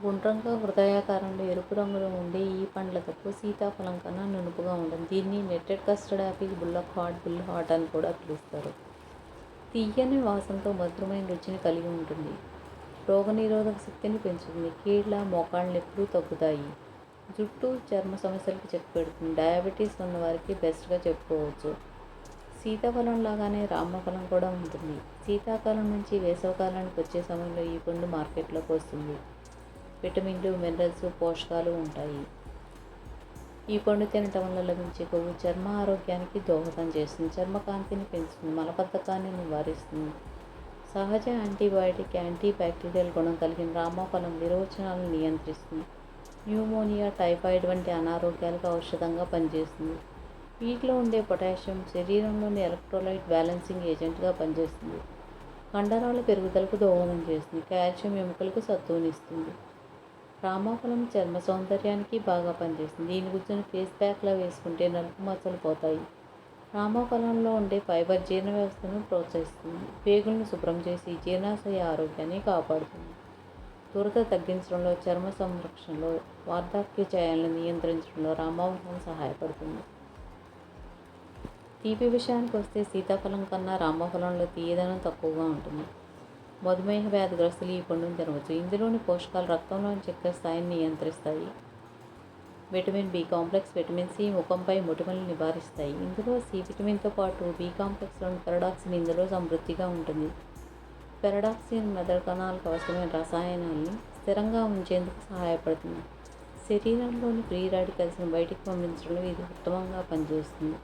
గుండ్రంగా హృదయాకారంలో ఎరుపు రంగులో ఉండే ఈ పండ్లతో సీతాఫలం కన్నా నునుపుగా ఉంటుంది. దీన్ని netted custard Apple, bullock hot, bull hot అని కూడా పిలుస్తారు. తీయని వాసనతో మధురమైన రుచిని కలిగి ఉంటుంది. రోగనిరోధక శక్తిని పెంచుతుంది. కీళ్ళ, మోకాళ్ళ నొప్పులు తగ్గుతాయి. జుట్టు, చర్మ సమస్యలకు చెక్ పెడుతుంది. డయాబెటీస్ ఉన్న వారికి బెస్ట్గా చెప్పుకోవచ్చు. సీతాఫలం లాగానే రామఫలం కూడా ఉంటుంది. శీతాకాలం నుంచి వేసవికాలానికి వచ్చే సమయంలో ఈ పండు మార్కెట్లోకి వస్తుంది. విటమిన్లు, మినరల్స్, పోషకాలు ఉంటాయి. ఈ పండు తినటం వల్ల లభించే కొవ్వు చర్మ ఆరోగ్యానికి దోహదం చేస్తుంది. చర్మకాంతిని పెంచుతుంది. మలబద్ధకాన్ని నివారిస్తుంది. సహజ యాంటీబయాటిక్, యాంటీ బ్యాక్టీరియల్ గుణం కలిగిన రామఫలం విరోచనాలను నియంత్రిస్తుంది. న్యూమోనియా, టైఫాయిడ్ వంటి అనారోగ్యాలకు ఔషధంగా పనిచేస్తుంది. వీటిలో ఉండే పొటాషియం శరీరంలోని ఎలక్ట్రోలైట్ బ్యాలెన్సింగ్ ఏజెంట్గా పనిచేస్తుంది. కండరాల పెరుగుదలకు దోహదం చేస్తుంది. కాల్షియం ఎముకలకు సత్తువనిస్తుంది. రామఫలం చర్మ సౌందర్యానికి బాగా పనిచేస్తుంది. దీని గుజ్జును ఫేస్ ప్యాక్లా వేసుకుంటే నలుపు మచ్చలు పోతాయి. రామఫలంలో ఉండే ఫైబర్ జీర్ణ వ్యవస్థను ప్రోత్సహిస్తుంది. పేగులను శుభ్రం చేసి జీర్ణాశయ ఆరోగ్యాన్ని కాపాడుతుంది. దురద తగ్గించడంలో, చర్మ సంరక్షణలో, వార్ధక్య ఛాయలను నియంత్రించడంలో రామఫలం సహాయపడుతుంది. తీపి విషయానికి వస్తే సీతాఫలం కన్నా రామఫలంలో తీయదనం తక్కువగా ఉంటుంది. మధుమేహ వ్యాధిగ్రస్తులు ఈ పండును తినవచ్చు. ఇందులోని పోషకాలు రక్తంలోని చక్కెర స్థాయిని నియంత్రిస్తాయి. Vitamin B complex, vitamin C ముఖంపై మొటిమలను నివారిస్తాయి. ఇందులో సి విటమిన్తో పాటు బి కాంప్లెక్స్లోని పెరడాక్సిన్ ఇందులో సమృద్ధిగా ఉంటుంది. పెరడాక్సిన్ మెదడు కణాలకు అవసరమైన రసాయనాల్ని స్థిరంగా ఉంచేందుకు సహాయపడుతుంది. శరీరంలోని ఫ్రీ రాడికల్స్ను బయటికి పంపించడంలో ఇది ఉత్తమంగా పనిచేస్తుంది.